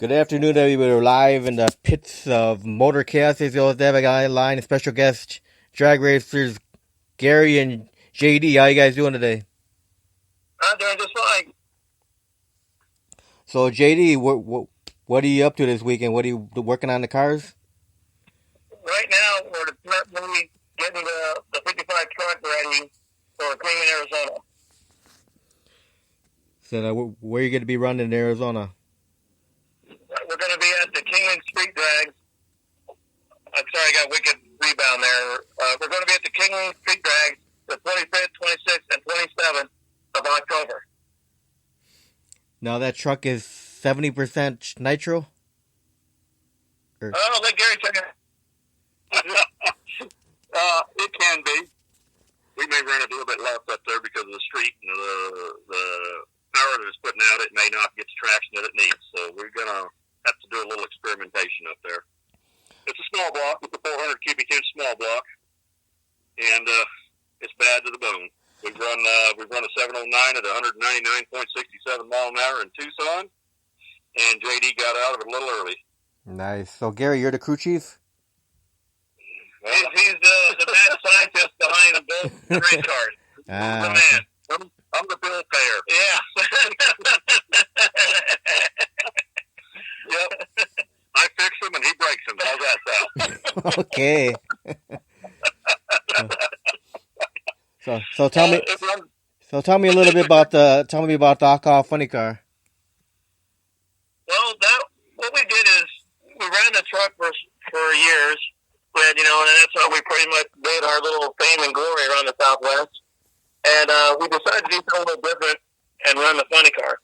Good afternoon, everybody. We're live in the pits of Motor Chaos. As always, they have a guy line, a special guest, drag racers Gary and JD. How you guys doing today? I'm doing just fine. So, JD, what are you up to this weekend? What are you working on the cars? Right now, we're currently getting the 55 truck ready for Cleveland, Arizona. So, where are you going to be running in Arizona? We're going to be at the Kingman Street Drags. I'm sorry, I got a wicked rebound there. We're going to be at the Kingman Street Drags the 25th, 26th, and 27th of October. Now, that truck is 70% nitro? Oh, let Gary check it. It can be. We may run it a little bit less up there because of the street and the power that it's putting out. It may not get the traction that it needs. So we're going to have to do a little experimentation up there. It's a small block. It's a 400 cubic inch small block, and it's bad to the bone. We've run a 709 at 199.67 mile an hour in Tucson, and JD got out of it a little early. Nice. So, Gary, you're the crew chief? Well, he's the mad scientist behind both the race cars. The man. I'm the bill payer. Yeah. Yep. I fix them and he breaks them. How's that sound? Okay. So tell me. So tell me a little bit about the Alcohol Funny Car. Well, what we did is we ran the truck for years, and that's how we pretty much made our little fame and glory around the Southwest. And we decided to do something a little different and run the Funny Car.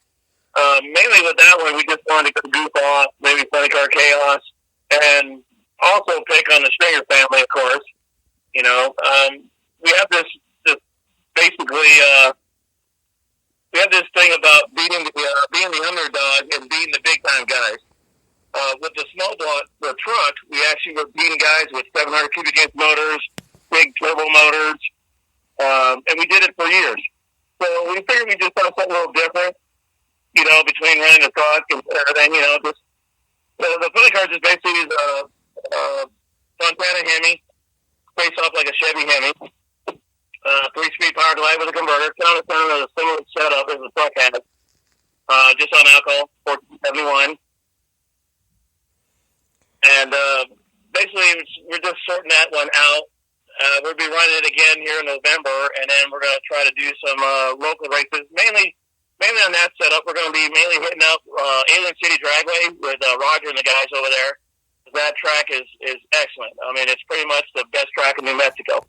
Mainly with that one, we just wanted to goof off, maybe Funny Car Chaos, and also pick on the Stringer family, of course. We have this basically. We have this thing about being the underdog and beating the big time guys. With the small block, the truck, we actually were beating guys with 700 cubic inch motors, big turbo motors, and we did it for years. So we figured we'd just have something a little different, between running the truck and everything, just the Funny Car just basically is a Fontana Hemi, faced off like a Chevy Hemi. 3-speed power glide with a converter, kind of a similar setup as the truck has, just on alcohol, 1471. And basically, we're just sorting that one out. We'll be running it again here in November, and then we're going to try to do some local races. Mainly on that setup, we're going to be mainly hitting up Alien City Dragway with Roger and the guys over there. That track is excellent. I mean, it's pretty much the best track in New Mexico.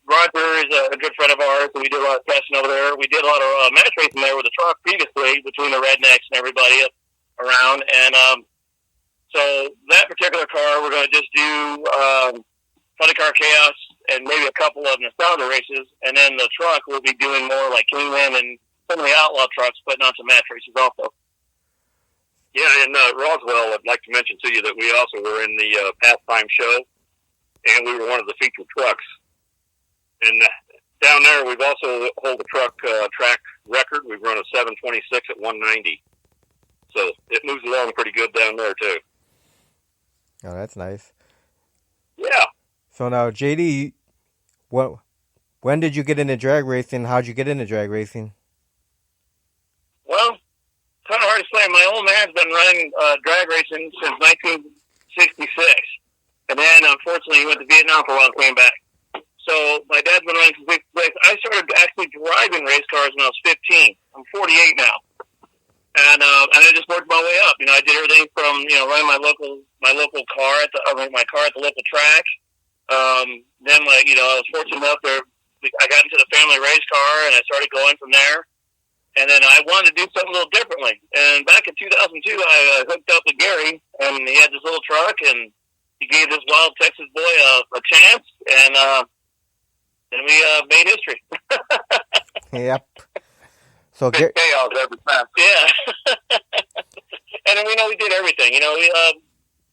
Roger is a good friend of ours, so we did a lot of testing over there. We did a lot of match racing there with the truck previously between the rednecks and everybody around. And so that particular car, we're going to just do Funny Car Chaos and maybe a couple of nostalgia races. And then the truck will be doing more like Kingman and some of the outlaw trucks, putting on some match races also. Yeah, and Roswell, I'd like to mention to you that we also were in the Pastime show, and we were one of the featured trucks. And down there, we've also hold a track record. We've run a 726 at 190. So it moves along pretty good down there, too. Oh, that's nice. Yeah. So now, JD, when did you get into drag racing? How'd you get into drag racing? Well, kind of hard to explain. My old man's been running drag racing since 1966. And then, unfortunately, he went to Vietnam for a while and came back. So my dad's been running since 66. I started actually driving race cars when I was 15. I'm 48 now. And I just worked my way up. I did everything from, running my local car my car at the local track. Then, I was fortunate enough I got into the family race car and I started going from there. And then I wanted to do something a little differently. And back in 2002, I hooked up with Gary, and he had this little truck, and he gave this wild Texas boy a chance, and then we made history. Yep. So chaos every time. Yeah. And then we did everything.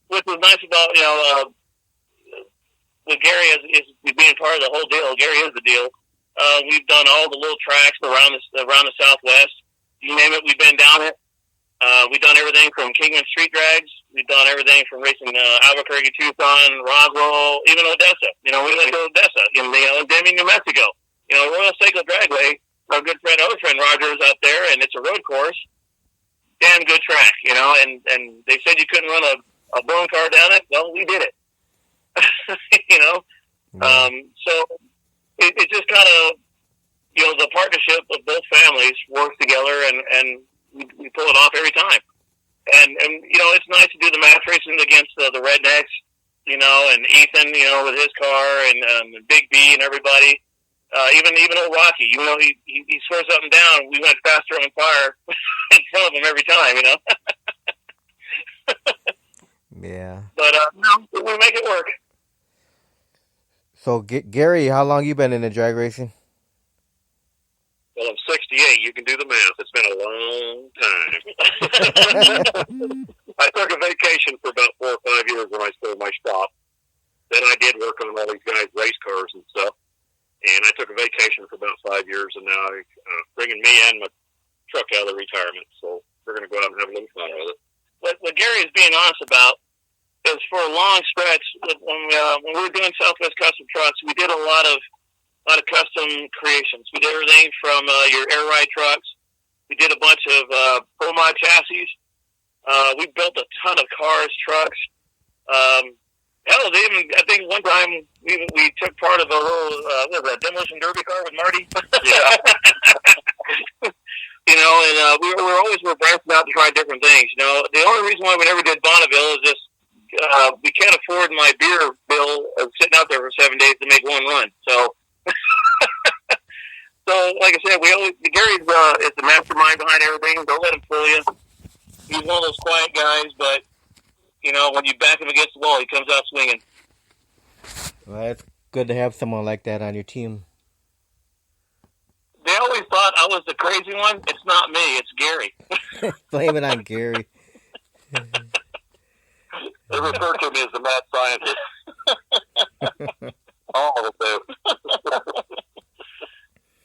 What was nice about with Gary is being part of the whole deal. Gary is the deal. We've done all the little tracks around the Southwest. You name it, we've been down it. We've done everything everything from Kingman Street Drags. We've done everything from racing Albuquerque, Tucson, Roswell, even Odessa. You know, we went to Odessa, in Deming, New Mexico. You know, Royal Seco Dragway, our good friend, other friend Roger is out there, and it's a road course. Damn good track, you know, and they said you couldn't run a blown car down it. Well, we did it. You know? Yeah. So it just kind of, you know, the partnership of both families works together, and we pull it off every time. And you know, it's nice to do the match racing against the rednecks, you know, and Ethan, you know, with his car, and Big B and everybody. Even old Rocky, even though he swears up and down, we went faster on fire in front of him every time, you know. Yeah. But no, we make it work. So, Gary, how long you been in the drag racing? Well, I'm 68. You can do the math. It's been a long time. I took a vacation for about 4 or 5 years when I sold my shop. Then I did work on all these guys' race cars and stuff. And I took a vacation for about 5 years, and now I'm bringing me and my truck out of the retirement. So we're going to go out and have a little fun with it. What Gary is being honest about is for a long stretch, when we were doing Southwest Custom Trucks, we did a lot of custom creations. We did everything from your air ride trucks. We did a bunch of Pro Mod chassis. We built a ton of cars, trucks. Hell, I think one time we took part of a little what was that, demolition derby car with Marty. Yeah. You know, and we were branching out to try different things. You know, the only reason why we never did Bonneville is just we can't afford my beer bill of sitting out there for 7 days to make one run. So, like I said, Gary's is the mastermind behind everything. Don't let him fool you. He's one of those quiet guys, but you know, when you back him against the wall, he comes out swinging. Well, it's good to have someone like that on your team. They always thought I was the crazy one. It's not me. It's Gary. Blame it on Gary. They refer to me as the mad scientist. All of it.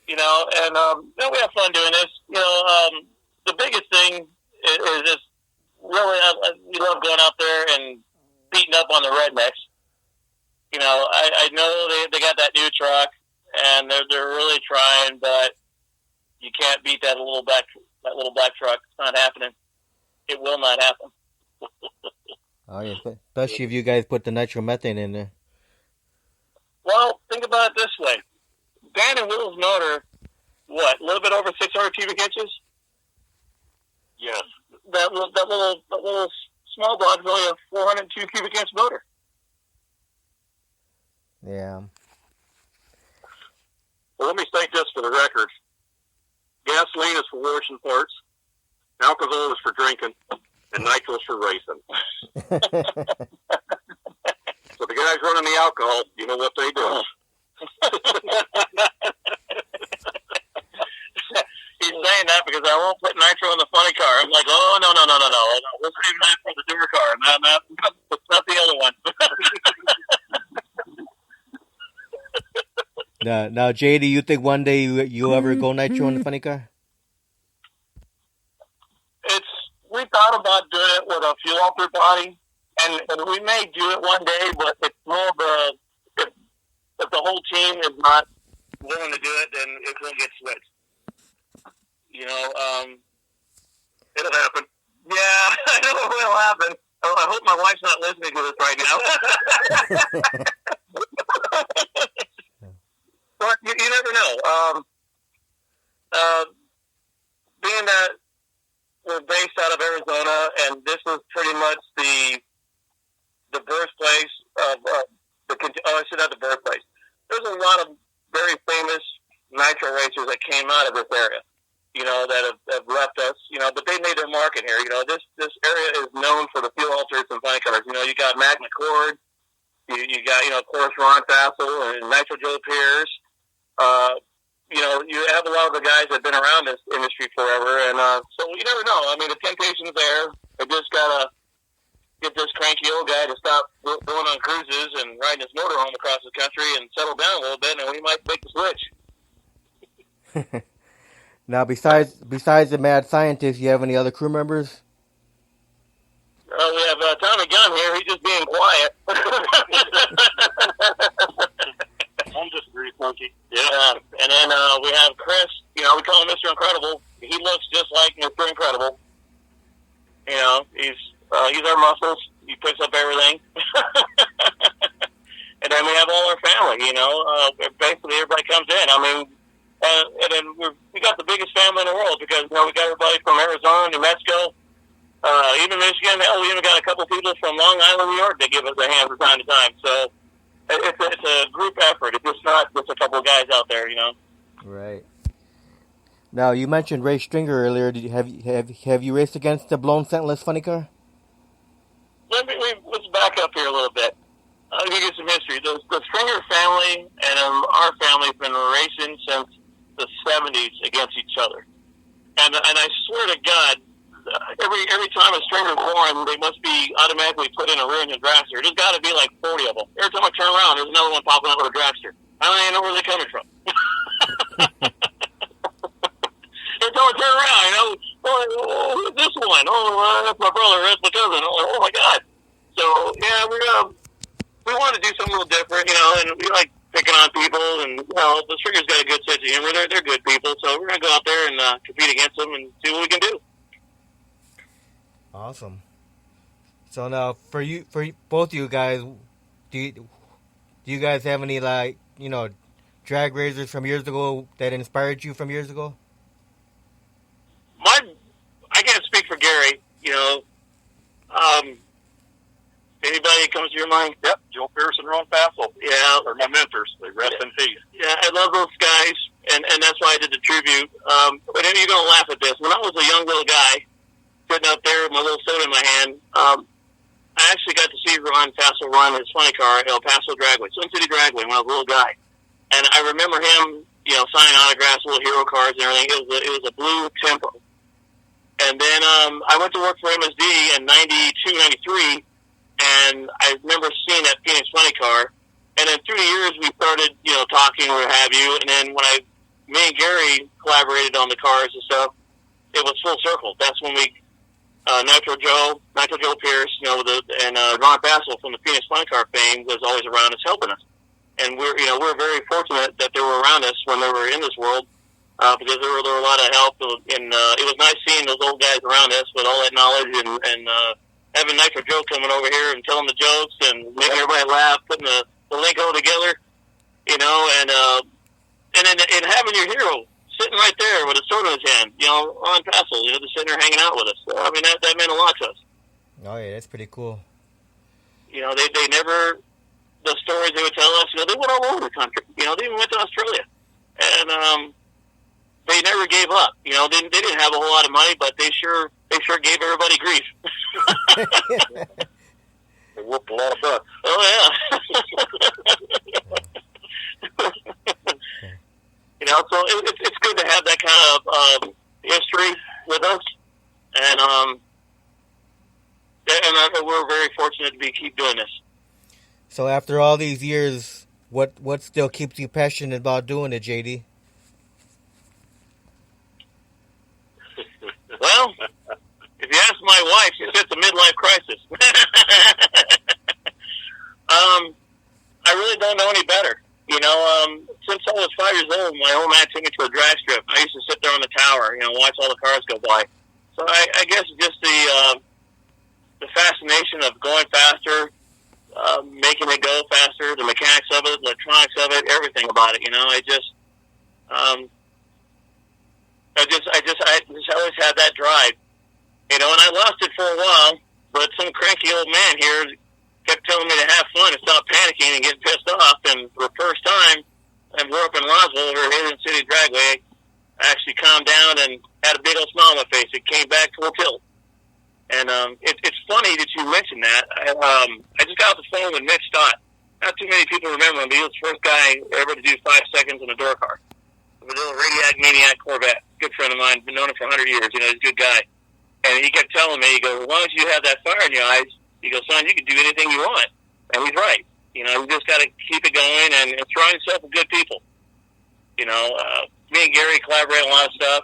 You know, and we have fun doing this. You know, the biggest thing is just really, we love going out there and beating up on the rednecks. You know, I know they got that new truck, and they're really trying, but you can't beat that little black truck. It's not happening. It will not happen. Oh yeah, especially if you guys put the nitromethane in there. Well, think about it this way: Dan and Will's motor, what, a little bit over 600 cubic inches? Yes. That little small block is only a 402 cubic inch motor. Yeah. Well, let me state this for the record. Gasoline is for washing parts, alcohol is for drinking, and nitro is for racing. So the guys running the alcohol, you know what they do. He's saying that because I won't put nitro in the funny car. I'm like, oh, no. We're saving that for the newer car. Not the other one. Now, Jay, do you think one day you'll ever go nitro in the funny car? We thought about doing it with a fuel altered body, and we may do it one day, but it's more of if the whole team is not willing to do it, then it will get switched. You know, It'll happen. yeah, I know it will happen. Oh, I hope my wife's not listening to this right now. But you never know. Being that we're based out of Arizona, and this is pretty much the birthplace of I should have the birthplace. There's a lot of very famous nitro racers that came out of this area, you know, that have left us, you know, but they made their mark in here. You know, this area is known for the fuel altereds and funny cars. You know, you got Mac McCord, you got, you know, of course, Ron Fassel and Nitro Joe Pierce. You know, you have a lot of the guys that have been around this industry forever, and so you never know. I mean, the temptation's there. I just gotta get this cranky old guy to stop going on cruises and riding his motorhome across the country and settle down a little bit, and we might make the switch. Now, besides the mad scientist, you have any other crew members? We have Tommy Gunn here. He's just being quiet. I'm just a grease monkey. Yeah. And then we have Chris. We call him Mr. Incredible. He looks just like Mr. Incredible. He's our muscles. He picks up everything. And then we have all our family. Basically everybody comes in. I mean, and then we got the biggest family in the world because we got everybody from Arizona, New Mexico. Even Michigan, hell, we even got a couple people from Long Island, New York that give us a hand from time to time. So it's a group effort. It's just not just a couple of guys out there, Right. Now you mentioned Ray Stringer earlier. Have you raced against the blown scentless funny car? Let's back up here a little bit. I'll give you some history. The Stringer family and our family have been racing since the 70s against each other. And I swear to God, every time a Stringer's born, they must be automatically put in a rear engine dragster. There's got to be like 40 of them. Every time I turn around, there's another one popping up with a dragster. I don't even know where they're coming from. Every time I turn around, who's this one? Oh, that's my brother. That's my cousin. Oh my God. So yeah, we want to do something a little different, and we like picking on people, and the Stringer's got a good sense of humor. They're good people, so we're gonna go out there and compete against them and see what we can do. Awesome. So now, for both of you guys, do you guys have any drag racers from years ago that inspired you from years ago? I can't speak for Gary. Anybody comes to your mind? Yep, Joe Pierce and Ron Fassel. Yeah, they're my mentors. They rest in peace. Yeah, I love those guys, and that's why I did the tribute. But you're gonna laugh at this. When I was a young little guy, sitting up there with my little soda in my hand, I actually got to see Ron Fassel run his funny car at El Paso Dragway, Sun City Dragway, when I was a little guy. And I remember him, signing autographs, little hero cards and everything. It was a blue Tempo. And then I went to work for MSD in 92, 93, and I remember seeing that Phoenix funny car. And then through the years, we started, talking or what have you. And then when me and Gary collaborated on the cars and stuff, it was full circle. That's when we Nitro Joe Pierce, and Ron Fassel from the Phoenix Funny Car fame was always around us helping us. And we're very fortunate that they were around us when they were in this world, because there were a lot of help, and it was nice seeing those old guys around us with all that knowledge and having Nitro Joe coming over here and telling the jokes and making everybody laugh, putting the link all together, and having your hero sitting right there with a soda in his hand, Ron Fassel, just sitting there hanging out with us. So, I mean, that meant a lot to us. Oh, yeah, that's pretty cool. They never, the stories they would tell us, they went all over the country. They even went to Australia. And they never gave up. They didn't have a whole lot of money, but they sure gave everybody grief. They whooped a lot of butts. Oh, yeah. So it's good to have that kind of history with us, and we're very fortunate to keep doing this. So after all these years, what still keeps you passionate about doing it, JD? Well, if you ask my wife, she says it's a midlife crisis. I really don't know any better. Since I was 5 years old, my old man took me to a drag strip. I used to sit there on the tower, watch all the cars go by. So I guess just the fascination of going faster, making it go faster, the mechanics of it, electronics of it, everything about it. I just always had that drive. And I lost it for a while, but some cranky old man here kept telling me to have fun and stop panicking and getting pissed off. And for the first time, I grew up in Roswell, over Hazen City Dragway, I actually calmed down and had a big old smile on my face. It came back full tilt. And it's funny that you mentioned that. I just got off the phone with Mitch Stott. Not too many people remember him, but he was the first guy ever to do 5 seconds in a door car. A little Radiac Maniac Corvette. Good friend of mine. Been known him for 100 years. He's a good guy. And he kept telling me, he goes, as long as you have that fire in your eyes, he goes, son, you can do anything you want. And he's right. You just got to keep it going and surround yourself with good people. Me and Gary collaborate on a lot of stuff.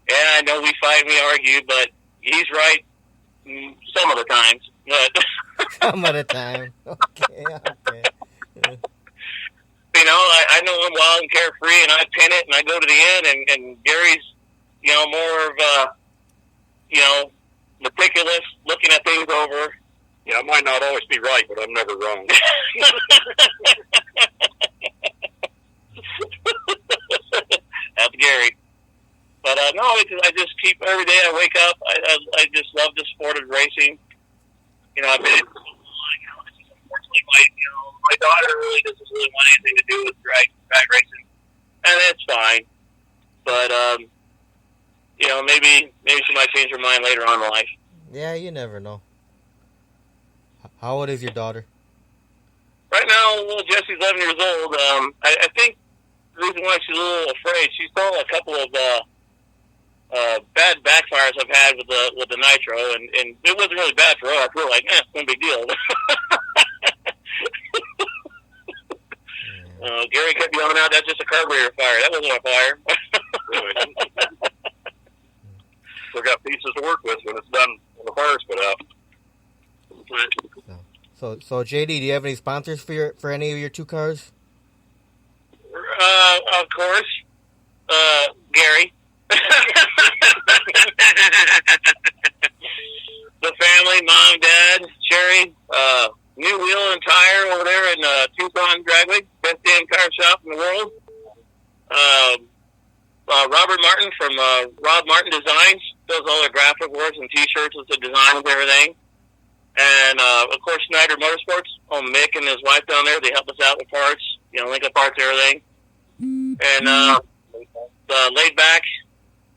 Yeah, I know we fight and we argue, but he's right. some of the times, but Some of the time. Okay. you know, I know I'm wild and carefree, and I pin it, and I go to the end, and Gary's, you know, more of you know, meticulous, looking at things over. Yeah, I might not always be right, but I'm never wrong. That's Gary. But no, I just keep every day. I wake up. I just love the sport of racing. You know, I've been. Unfortunately, my daughter really doesn't really want anything to do with drag racing, and that's fine. But you know, maybe she might change her mind later on in life. Yeah, you never know. How old is your daughter? Right now, little Jessie's 11 years old. I think the reason why she's a little afraid, she saw a couple of bad backfires I've had with the nitro, and it wasn't really bad for her. I feel like, it's no big deal. Gary kept yelling out, "That's just a carburetor fire. That wasn't a fire." Really? Still got pieces to work with when it's done, when the fire's put out. So JD, do you have any sponsors for any of your two cars? Of course, Gary. The family, mom, dad, Sherry, New Wheel and Tire over there in Tucson Dragway, best damn car shop in the world. Robert Martin from Rob Martin Designs does all their graphic works and T-shirts with the designs and everything. And of course, Schneider Motorsports. Mick and his wife down there, they help us out with parts, link up parts, everything. And the Laid Back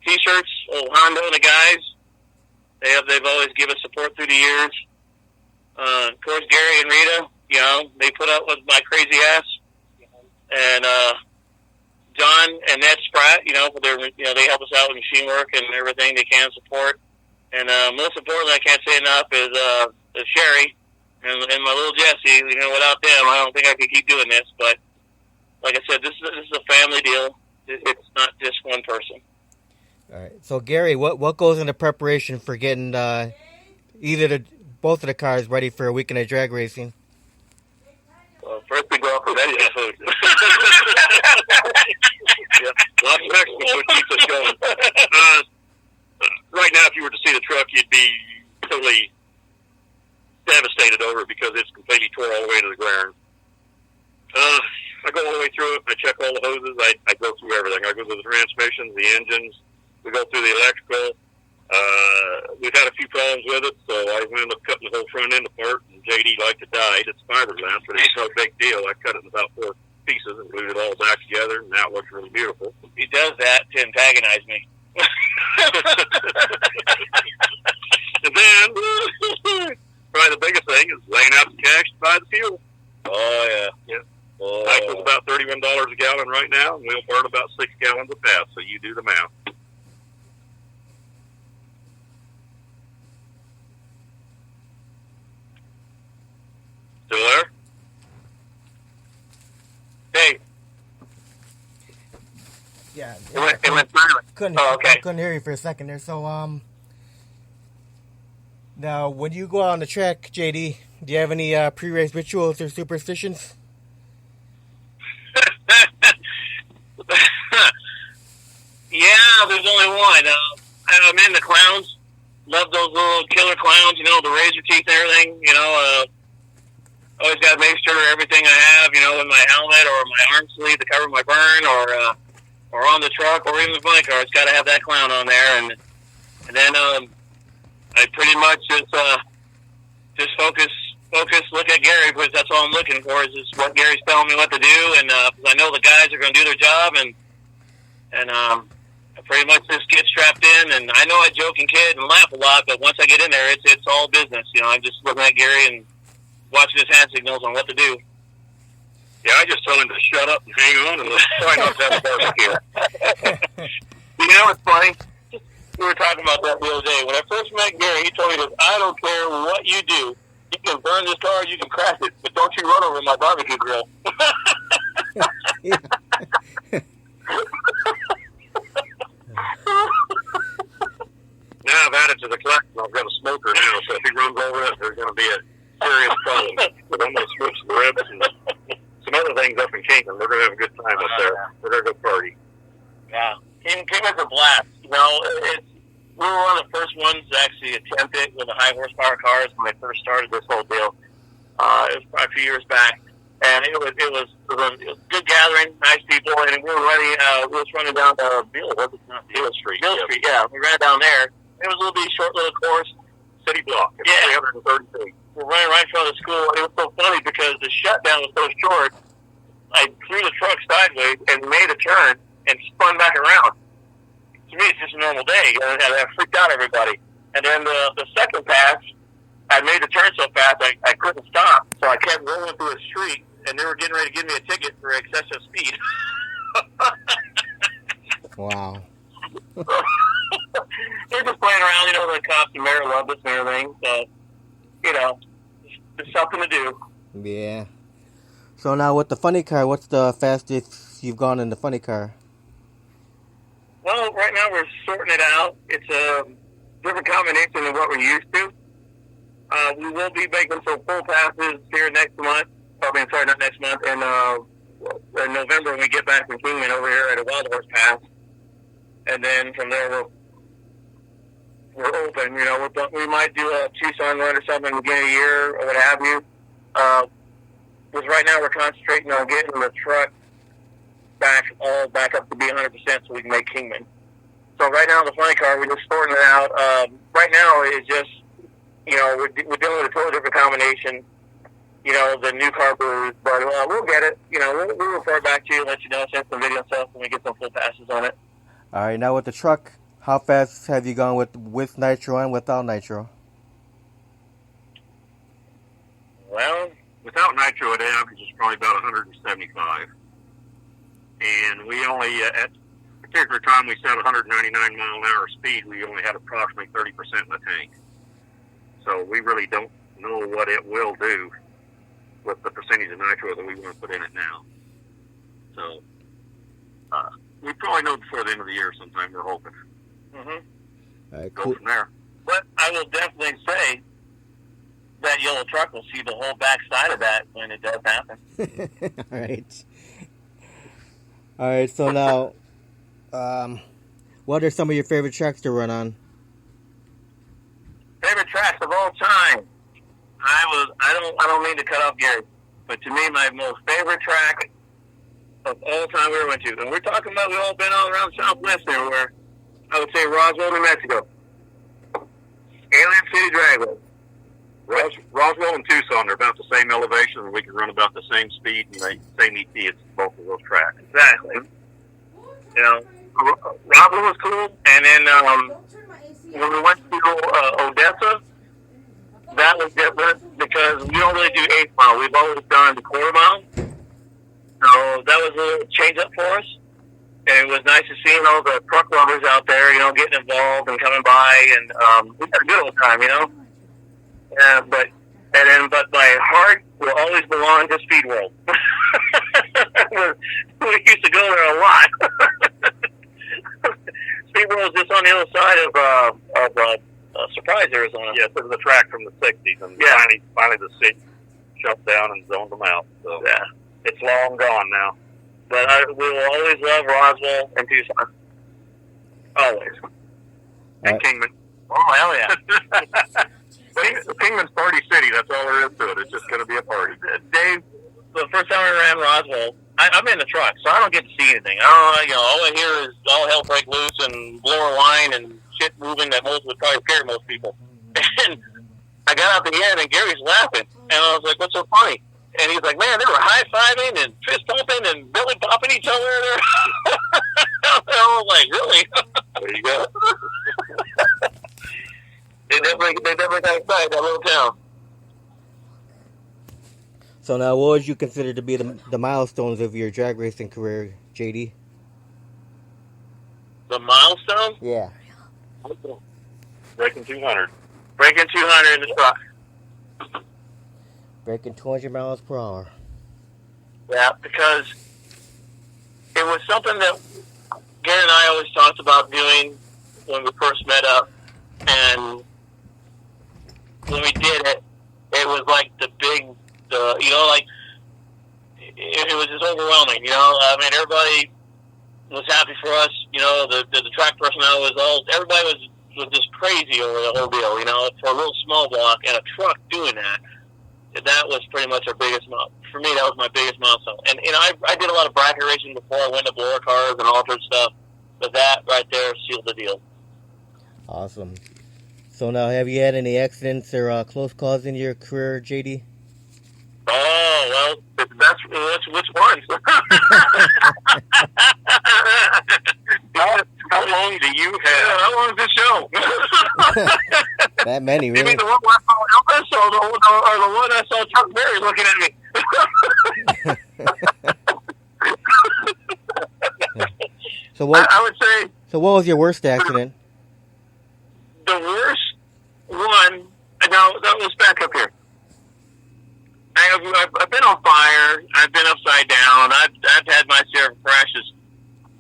T-shirts, old Hondo and the guys. They've always given us support through the years. Of course, Gary and Rita, they put up with my crazy ass. And John and Ned Spratt, they help us out with machine work and everything they can support. And most importantly, I can't say enough, is Sherry and my little Jessie. Without them, I don't think I could keep doing this. But like I said, this is a family deal. It's not just one person. All right. So Gary, what goes into preparation for getting both of the cars ready for a weekend of drag racing? Well, first we go off with Mexican food. Yeah, lots of Mexican food keeps us going. Right now, if you were to see the truck, you'd be totally devastated over it because it's completely tore all the way to the ground. I go all the way through it. I check all the hoses. I go through everything. I go through the transmissions, the engines. We go through the electrical. We've had a few problems with it, so I ended up cutting the whole front end apart, and JD liked to die. It's fiberglass, but it's no big deal. I cut it in about 4 pieces and glued it all back together, and now it looks really beautiful. He does that to antagonize me. And then, probably the biggest thing is laying out the cash to buy the fuel. Oh, yeah. Tank is about $31 a gallon right now, and we'll burn about 6 gallons a pass, so you do the math. Still there? Hey. Yeah. It went silent. Okay. I couldn't hear you for a second there. So now when you go out on the track, JD, do you have any pre-race rituals or superstitions? Yeah, there's only one. I'm in the clowns. Love those little killer clowns, the razor teeth and everything. Always got to make sure everything I have, with my helmet or my arm sleeve to cover my burn, or on the truck, or even the bike car, it's got to have that clown on there. And then I pretty much just focus, look at Gary, because that's all I'm looking for is just what Gary's telling me what to do, and because I know the guys are going to do their job, and I pretty much just get strapped in. And I know I joke and kid and laugh a lot, but once I get in there, it's all business. I'm just looking at Gary and watching his hand signals on what to do. Yeah, I just tell him to shut up and hang on and let's try not to have a barbecue. It's funny. We were talking about that the other day. When I first met Gary, he told me that I don't care what you do. You can burn this car, you can crash it, but don't you run over my barbecue grill. Now I've had it to the collection. I've got a smoker now, so if he runs over it, there's going to be a serious problem. But I'm going to switch the ribs and some other things up in Kingman. We're going to have a good time up there. We're going to go party. Yeah, Kingman's a blast. You know, we were one of the first ones to actually attempt it with the high horsepower cars when they first started this whole deal. It was probably a few years back, and it was a good gathering, nice people, and we were running down Beale Street. Beale Street, yeah. We ran down there. It was a little bitty short little course, City block. It's 330 feet. We're running right in front of the school. It was so funny because the shutdown was so short. I threw the truck sideways and made a turn and spun back around. To me, it's just a normal day. And I freaked out everybody. And then the second pass, I made the turn so fast I couldn't stop. So I kept rolling through a street, and they were getting ready to give me a ticket for excessive speed. Wow. They're just playing around, you know, the cops in Maryland love this and everything. So, you know, it's something to do. Yeah. So now with the funny car, what's the fastest you've gone in the funny car? Well, right now we're sorting it out. It's a different combination than what we're used to. We will be making some full passes here next month. Not next month. In November when we get back from Kingman over here at a Wild Horse Pass. And then from there we're open. You know, we might do a Tucson run or something at the beginning of the year or what have you. Because right now we're concentrating on getting the truck back up to be 100% so we can make Kingman. So right now the funny car, we're just sorting it out. Right now it's just, you know, we're dealing with a totally different combination. You know, the new carburetors, but we'll get it. You know, we'll report back to you and let you know, send some video stuff when we get some full passes on it. All right, now with the truck, how fast have you gone with nitro and without nitro? Well, Without nitro, it averages probably about 175. And we only, at a particular time, we set 199 mile an hour speed. We only had approximately 30% in the tank. So we really don't know what it will do with the percentage of nitro that we want to put in it now. So we probably know before the end of the year sometime, we're hoping. mm-hmm. All right, Go cool. from there. But I will definitely say that yellow truck will see the whole back side of that when it does happen. All right. All right, so now, what are some of your favorite tracks to run on? Favorite tracks of all time. I don't mean to cut off Gary, but to me, my most favorite track of all time we ever went to, and we're talking about we've all been all around Southwest everywhere. I would say Roswell, New Mexico, Alien City Dragway. Roswell and Tucson are about the same elevation, and we can run about the same speed and the same ET as both of those tracks. Exactly. You know, Roswell was cool, and then when we went to Odessa, that was different because we don't really do 8 mile. We've always done the quarter mile. So that was a little change up for us. And it was nice to see all the truck lovers out there, you know, getting involved and coming by. And we had a good old time, you know. But my heart will always belong to Speed World. We used to go there a lot. Speed World is just on the other side of Surprise, Arizona. Yeah, this is the track from the 60s, and finally the city shut down and zoned them out. So yeah, it's long gone now. But we will always love Roswell and Tucson. Always. And Kingman. Oh, hell yeah. Kingman's party city. That's all there is to it. It's just going to be a party. Dave, the first time we ran Roswell, I'm in the truck, so I don't get to see anything. All I hear is all hell break loose and blower line and shit moving that would probably scare most people. And I got out the end, and Gary's laughing, and I was like, "What's so funny?" And he's like, "Man, they were high fiving and fist pumping and belly popping each other." I was like, "Really?" There you go. They definitely got excited, that little town. So now, what would you consider to be the milestones of your drag racing career, JD? The milestone? Yeah. Breaking 200. Breaking 200 in the truck. Breaking 200 miles per hour. Yeah, because it was something that Gary and I always talked about doing when we first met up. And when we did it, it was like like it was just overwhelming. I mean, everybody was happy for us. The track personnel everybody was just crazy over the whole deal. For a little small block and a truck doing that. That was pretty much our biggest milestone. For me, that was my biggest milestone. And I did a lot of bracket racing before I went to blower cars and altered stuff, but that right there sealed the deal. Awesome. So now, have you had any accidents or close calls in your career, JD? Oh, well, that's which ones? How long do you have? How long is this show? That many, really? You mean the one where I saw Elvis or the one I saw Chuck Berry looking at me? So what? I would say. So what was your worst accident? The worst one. Now let's back up here. I've been on fire. I've been upside down. I've had my share of crashes.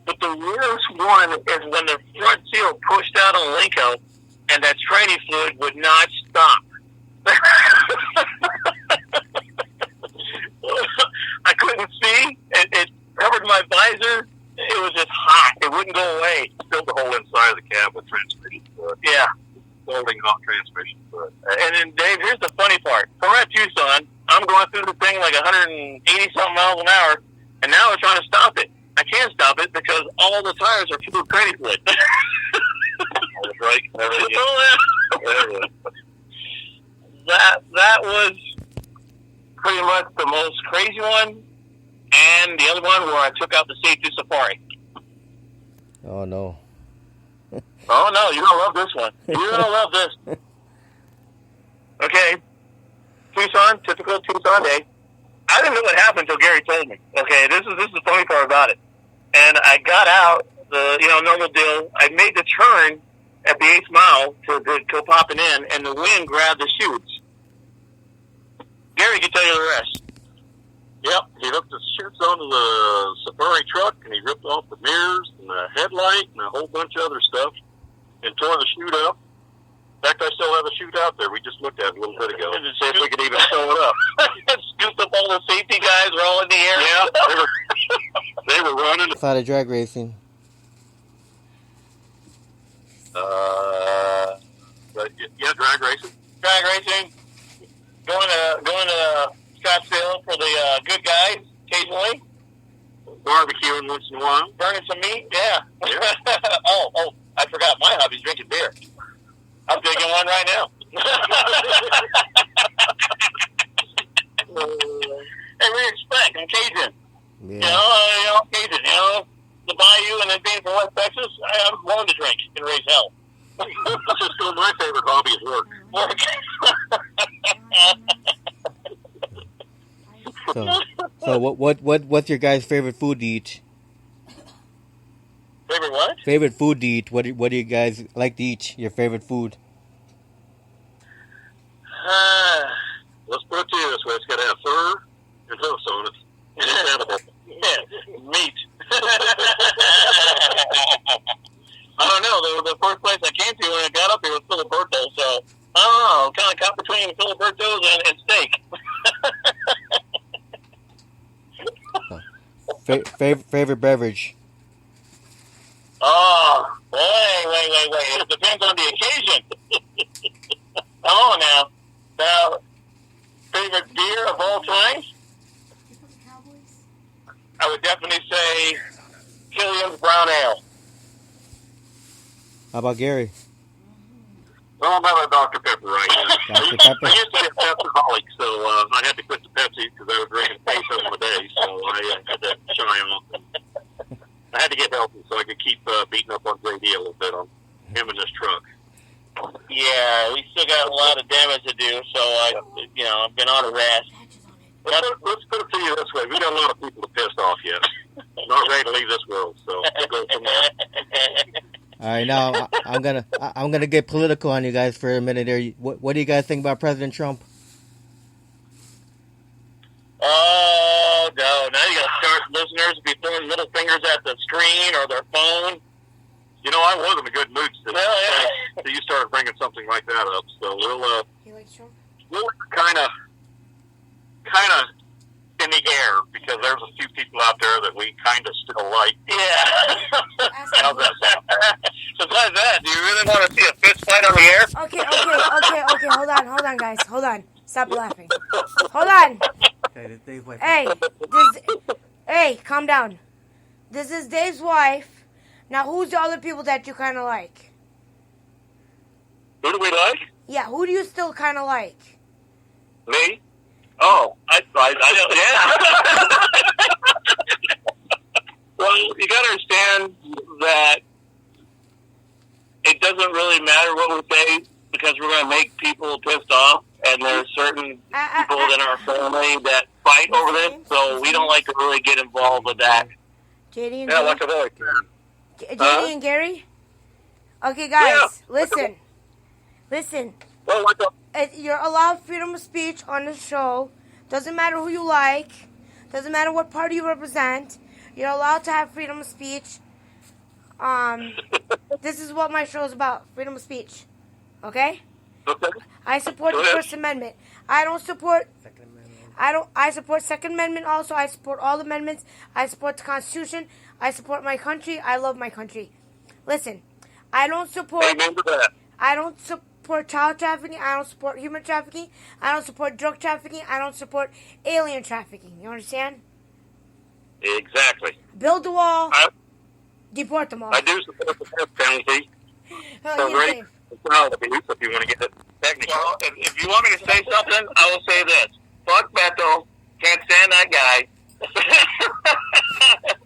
But the worst one is when the front seal pushed out on Linko, and that training fluid would not stop. I couldn't see. It covered my visor. It was just hot. It wouldn't go away. Filled the whole inside of the cab with transmission fluid. Yeah. Holding off transmission fluid. And then, Dave, here's the funny part. So we're at Tucson. I'm going through the thing like 180-something miles an hour, and now we're trying to stop it. I can't stop it because all the tires are full of training fluid. Right? That was pretty much the most crazy one, and the other one where I took out the C2 Safari. Oh, no. Oh, no, you're going to love this one. You're going to love this. Okay. Tucson, typical Tucson day. I didn't know what happened until Gary told me. Okay, this is the funny part about it. And I got out, normal deal. I made the turn at the 8th mile to go popping in, and the wind grabbed the chutes. Gary can tell you the rest. Yep, he hooked the chutes onto the Safari truck, and he ripped off the mirrors and the headlight and a whole bunch of other stuff and tore the chute up. In fact, I still have a chute out there. We just looked at it a little bit ago. See if we could even sew it up. Scooped up all the safety guys were all in the air. Yeah, they were running. Outside of drag racing. Drag racing. Drag racing. Going to Scottsdale for the good guys occasionally. Barbecuing once in a while. Burning some meat. Yeah. Oh, I forgot. My hobby's drinking beer. I'm drinking one right now. Hey, we expect. I'm Cajun. Yeah. Cajun. The bayou and then being from West Texas, I'm willing to drink and raise hell. This is still my favorite hobby is work. So what's your guys' favorite food to eat? Favorite what? Favorite food to eat. What do you guys like to eat? Your favorite food? Let's put it to you this way: it's got to have fur and hoofs on it. It's edible. Yeah, meat. I don't know. The first place I came to when I got up here was Filiberto, so I don't know. Kind of caught between Filiberto's and steak. Favorite beverage? Oh, wait. It depends on the occasion. Come on now. Now, favorite beer of all time? I would definitely say Killian's Brown Ale. How about Gary? Well, I'm having a Dr. Pepper right now. Dr. Pepper? I used to be a Pepsi-holic, so I had to quit the Pepsi because I was drinking queso a day, so I had to shy off. I had to get healthy so I could keep beating up on JD a little bit on him and this truck. Yeah, we still got a lot of damage to do, so I've been on his ass. Let's put it to you this way: we got a lot of people to piss off yet. Not ready to leave this world, so we'll go from there. All right, now I'm gonna get political on you guys for a minute here. What do you guys think about President Trump? Oh no! Now you got to start listeners be throwing middle fingers at the screen or their phone. You know, I was in a good mood today. Yeah. So you started bringing something like that up. So You like Trump? we'll kind of in the air because there's a few people out there that we kind of still like. Yeah. How's that sound? Besides that, do you really want to see a fist fight on the air? Okay. Hold on, guys. Hold on. Stop laughing. Hold on. Okay, this Dave's wife. Hey, calm down. This is Dave's wife. Now, who's the other people that you kind of like? Who do we like? Yeah, who do you still kind of like? Me? Oh, I yeah. Well, you got to understand that it doesn't really matter what we say because we're going to make people pissed off, and there's certain people in our family that fight over this, so we don't like to really get involved with that. JD and Yeah, Gary? like I've always said. JD and Gary? Okay, guys, listen. Well, like You're allowed freedom of speech on the show. Doesn't matter who you like. Doesn't matter what party you represent. You're allowed to have freedom of speech. This is what my show is about. Freedom of speech. Okay? I support the First Amendment. I support Second Amendment also. I support all amendments. I support the Constitution. I support my country. I love my country. Listen, I don't support child trafficking. I don't support human trafficking. I don't support drug trafficking. I don't support alien trafficking. You understand? Exactly. Build the wall. Deport them all. I do support the death penalty for Oh, rape and child abuse, if you want to get it technical. Well, if you want me to say something, I will say this. Fuck Beto. Can't stand that guy.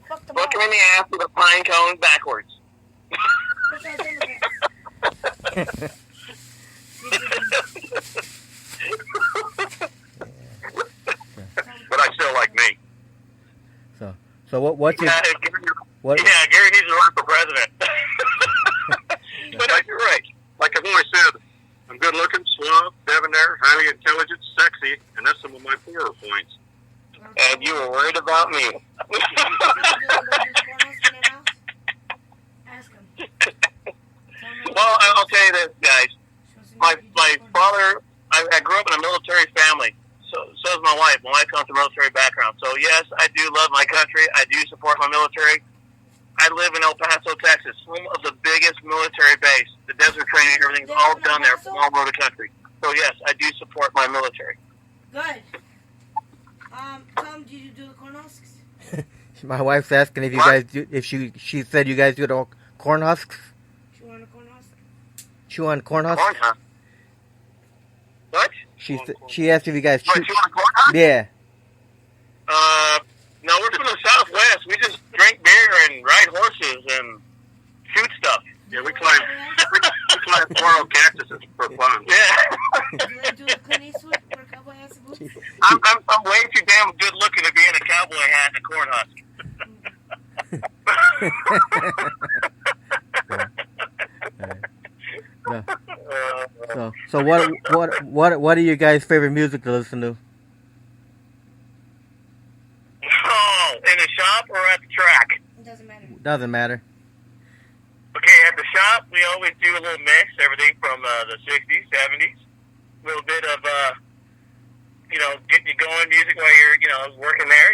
Fuck them Look him all. in the ass with a pine cone backwards. But I still like me. So what's your what? Yeah, Gary needs to run for president. But you're right. Like I've always said, I'm good looking, suave, debonair, highly intelligent, sexy, and that's some of my poorer points. And you were worried about me. Ask him. Well, I'll tell you this, guys. My father, I grew up in a military family. So is my wife. My wife comes from a military background. So, yes, I do love my country. I do support my military. I live in El Paso, Texas, home of the biggest military base. The desert training, everything's all done there from all over the country. So, yes, I do support my military. Good. Tom, did you do the corn husks? My wife's asking if you guys do. If she said you guys do the corn husks. She want a corn husk? Chew on corn husks. Corn husk? What? She asked if you guys What, chew. you want a corn husk? Yeah. No, we're from the Southwest. We just drink beer and ride horses and shoot stuff. Yeah, we climb 4 cactuses for fun. Yeah. Do they do a Clint Eastwood or a cowboy hat and boots? I'm way too damn good looking to be in a cowboy hat and a corn husk. So what are your guys' favorite music to listen to? Oh, in the shop or at the track? It doesn't matter. Doesn't matter. Okay, at the shop, we always do a little mix, everything from the 60s, 70s, a little bit of, getting you going music while you're, working there,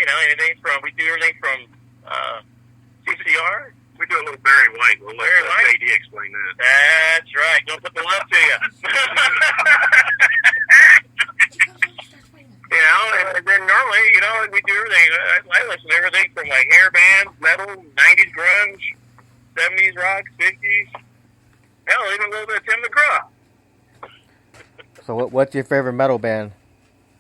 we do everything from CCR. We do a little Barry White. We'll let Barry White? JD explain that. That's right, don't put the love to you. And then normally, we do everything. I listen to everything from like hair bands, metal, 90s grunge, 70s rock, 60s. Hell, even a little bit of Tim McGraw. So what's your favorite metal band?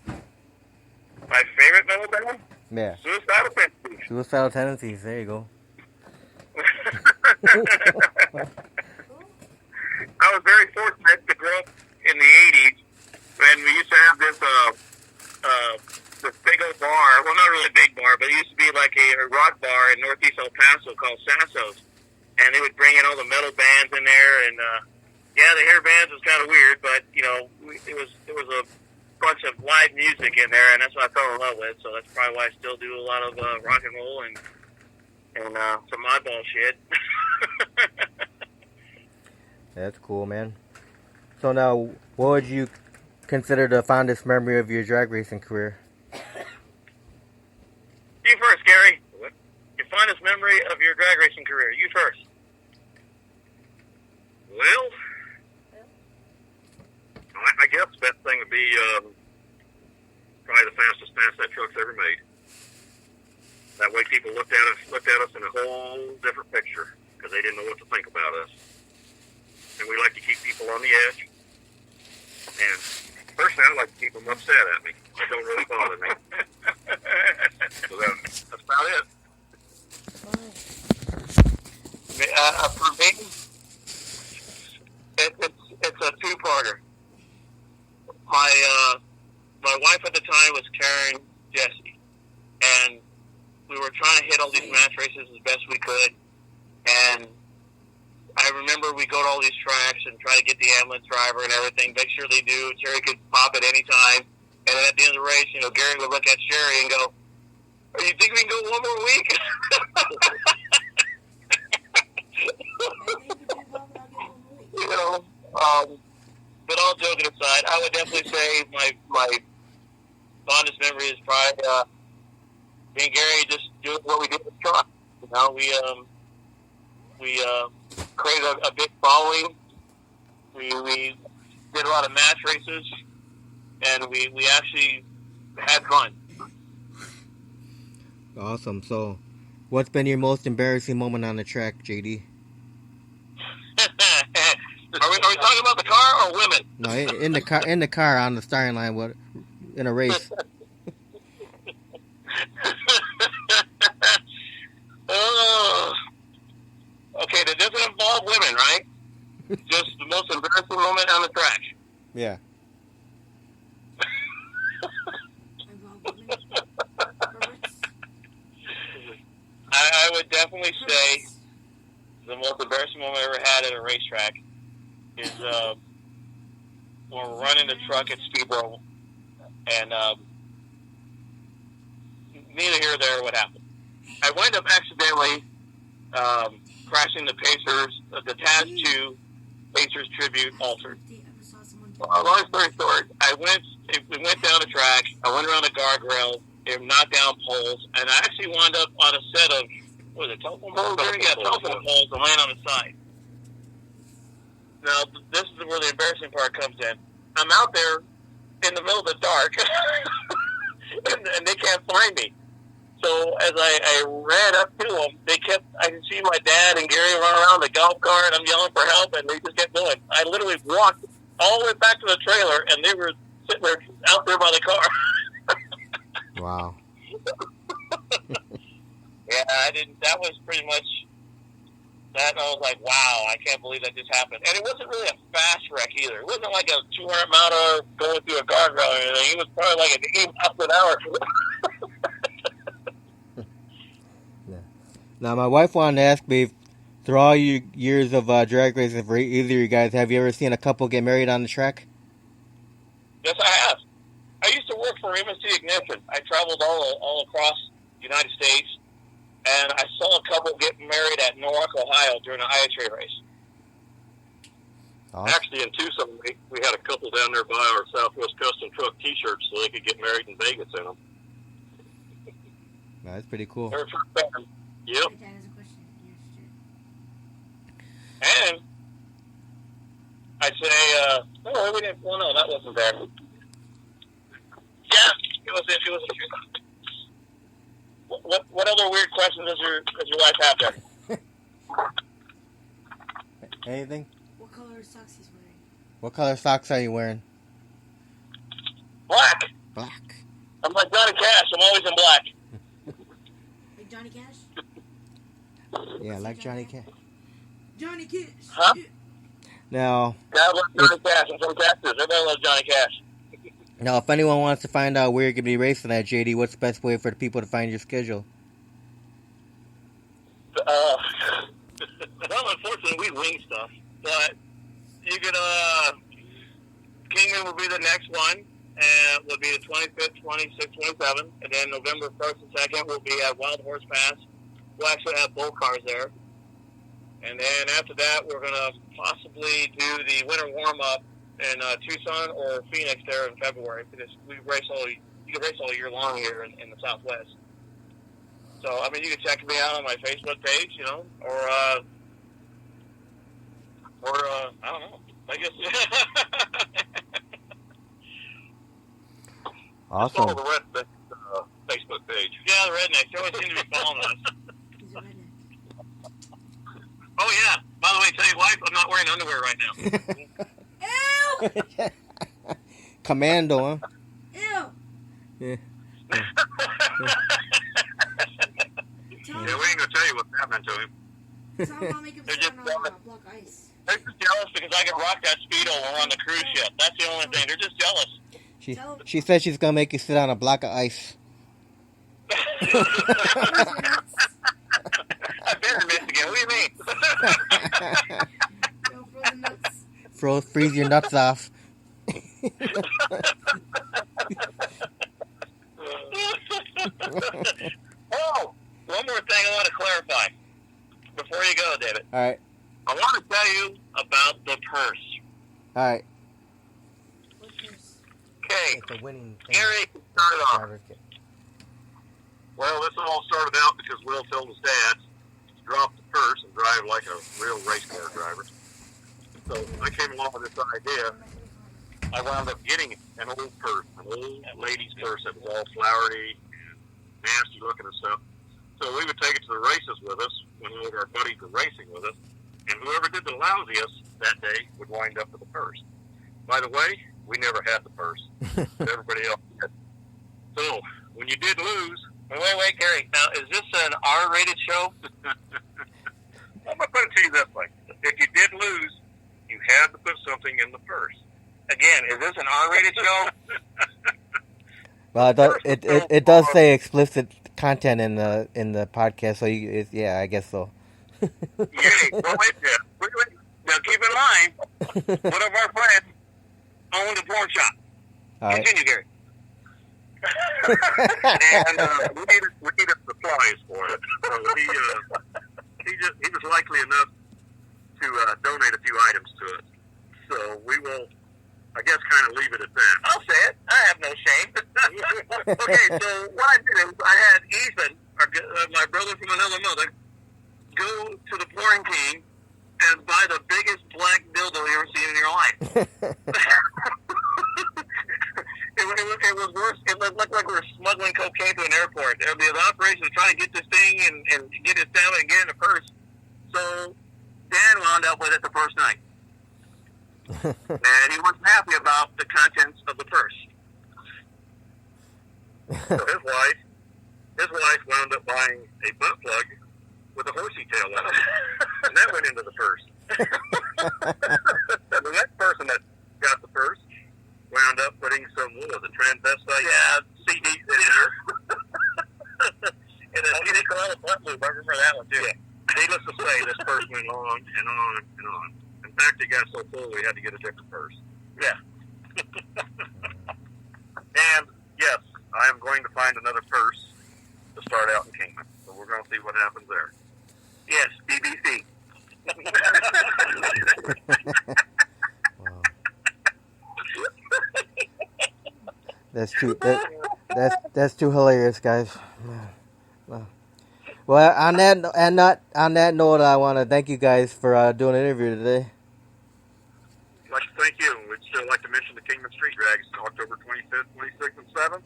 My favorite metal band? Yeah. Suicidal Tendencies. Suicidal Tendencies. There you go. I was very fortunate to grow up in the 80s, and we used to have this big old bar. Well, not really a big bar, but it used to be like a rock bar in Northeast El Paso called Sasso's. And they would bring in all the metal bands in there, and the hair bands was kind of weird, but it was a bunch of live music in there, and that's what I fell in love with. So that's probably why I still do a lot of rock and roll and some oddball shit. That's cool, man. So now, what would you consider the fondest memory of your drag racing career? You first, Gary. Your fondest memory of your drag racing career. You first. Well, I guess the best thing would be probably the fastest pass that truck's ever made. That way people looked at us in a whole different picture because they didn't know what to think about us. And we like to keep people on the edge. And personally, I like to keep them upset at me. It don't really bother me. So that's about it. For me, it's a two-parter. My wife at the time was Karen Jesse, and we were trying to hit all these match races as best we could. And I remember we go to all these tracks and try to get the ambulance driver and everything, make sure they do. Sherry could pop at any time. And then at the end of the race, Gary would look at Sherry and go, "Oh, you think we can go one more week?" But all joking aside, I would definitely say my fondest memory is probably me and Gary just doing what we did with the truck. We created a big following. We did a lot of match races, and we actually had fun. Awesome. So, what's been your most embarrassing moment on the track, JD? Are we talking about the car or women? No, in the car on the starting line, in a race. Okay, that doesn't involve women, right? Just the most embarrassing moment on the track. Yeah. I would definitely say the most embarrassing moment I ever had at a racetrack is when we're running the truck at Speedboro, and neither here or there what happened. I wind up accidentally crashing the Pacers, the Taz 2 Pacers Tribute Altered. Long story short, we went down the track, I went around the guardrail, it knocked down poles, and I actually wound up on a set of, what was it, telephone poles? Yeah, telephone poles, and laying on the side. Now, this is where the embarrassing part comes in. I'm out there in the middle of the dark, and they can't find me. So as I ran up to them, I could see my dad and Gary run around the golf cart, and I'm yelling for help, and they just kept going. I literally walked all the way back to the trailer, and they were sitting there out there by the car. Wow. Yeah, that was pretty much that. I was like, wow, I can't believe that just happened. And it wasn't really a fast wreck either. It wasn't like a 200 mile an hour going through a guardrail or anything. It was probably like an 8 miles an hour. Yeah. Now, my wife wanted to ask me, through all your years of drag racing for either of you guys, have you ever seen a couple get married on the track? Yes, I have. I used to work for MSC Ignition. I traveled all across the United States, and I saw a couple get married at Norwalk, Ohio during an IHRA race. Awesome. Actually, in Tucson, we had a couple down there buy our Southwest Custom Truck T-shirts so they could get married in Vegas in them. That's pretty cool. They were truck fans. Yep. And I'd say, no, we didn't. Well, no, that wasn't there. Yeah, it was. What other weird questions does your wife have there? Anything? What color socks he's wearing? What color socks are you wearing? Black. Black. I'm like Johnny Cash. I'm always in black. Like Johnny Cash? Yeah, like Johnny Cash. Johnny Cash. Huh? Now, God loves Johnny Cash. I'm from Texas. Everybody loves Johnny Cash. now, if anyone wants to find out where you're going to be racing at, JD, what's the best way for the people to find your schedule? Well, unfortunately, we wing stuff. But you could, Kingman will be the next one, and will be the 25th, 26th, 27th, and then November 1st and 2nd will be at Wild Horse Pass. We'll actually have both cars there. And then after that, we're going to possibly do the winter warm-up in Tucson or Phoenix there in February, because you can race all year long here in the Southwest. So, I mean, you can check me out on my Facebook page, you know, or I don't know. I guess. Awesome. Follow the Redneck Facebook page. Yeah, the Rednecks. They always seem to be following us. Oh, yeah. By the way, tell your wife I'm not wearing underwear right now. Ew! Commando, huh? Ew! Yeah. Yeah, we ain't gonna tell you what's happening to him. Tell him I'll make him They're sit just on jealous. block ice. They're just jealous because I can rock that Speedo when we're on the cruise ship. That's the only thing. They're just jealous. She said she's gonna make you sit on a block of ice. I've been in Michigan. What do you mean? Go for the nuts. Freeze your nuts off. Oh, one more thing I want to clarify before you go, David. All right. I want to tell you about the purse. All right. Okay, It's a winning Gary, start it off. Well, this all started out because Will told his dad to drop the purse and drive like a real race car driver. So I came along with this idea. I wound up getting an old purse, an old lady's purse that was all flowery and nasty looking and stuff. So we would take it to the races with us when all of our buddies were racing with us. And whoever did the lousiest that day would wind up with the purse. By the way, we never had the purse. Everybody else did. So when you did lose, Wait, Gary. Now, is this an R-rated show? I'm going to put it to you this way. If you did lose, you had to put something in the purse. Again, is this an R-rated show? Well, it does say explicit content in the podcast, so yeah, I guess so. Well, wait. Now, keep in mind, one of our friends owned a porn shop. All right. Continue, Gary. And we needed supplies for it. So he was likely enough to donate a few items to it. So we will, I guess, kind of leave it at that. I'll say it. I have no shame. Okay, so what I did is I had Ethan, my brother from another mother, go to the Pouring King and buy the biggest black dildo you ever seen in your life. It was worse. It looked like we were smuggling cocaine to an airport. The operation was trying to get this thing and get it down and get in the purse. So Dan wound up with it the first night. And he wasn't happy about the contents of the purse. So his wife wound up buying a butt plug with a horsey tail on it. And that went into the purse. The next person that got the purse wound up putting some, what was it, transvestite? Yeah, CDs in there. And a CD Corella butt lube. I remember that one, too. Yeah. Needless to say, this purse went on and on and on. In fact, it got so full we had to get a different purse. Yeah. And, yes, I am going to find another purse to start out in Kingman. So we're going to see what happens there. Yes, BBC. Wow. That's too hilarious, guys. Well, on that note, I want to thank you guys for doing an interview today. I'd like to thank you. We'd still like to mention the Kingman Street Drags, October 25th, 26th, and 7th.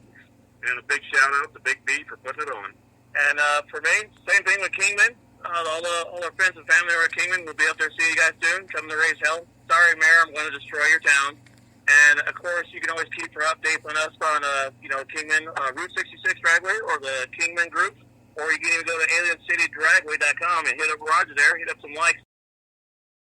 And a big shout out to Big B for putting it on. And for me, same thing with Kingman. All our friends and family who are at Kingman will be up there seeing you guys soon. Come to raise hell. Sorry, Mayor, I'm going to destroy your town. And, of course, you can always keep for updates on us on, Kingman Route 66 Dragway or the Kingman Group. Or you can even go to AlienCityDragway.com and hit up Roger there, hit up some likes.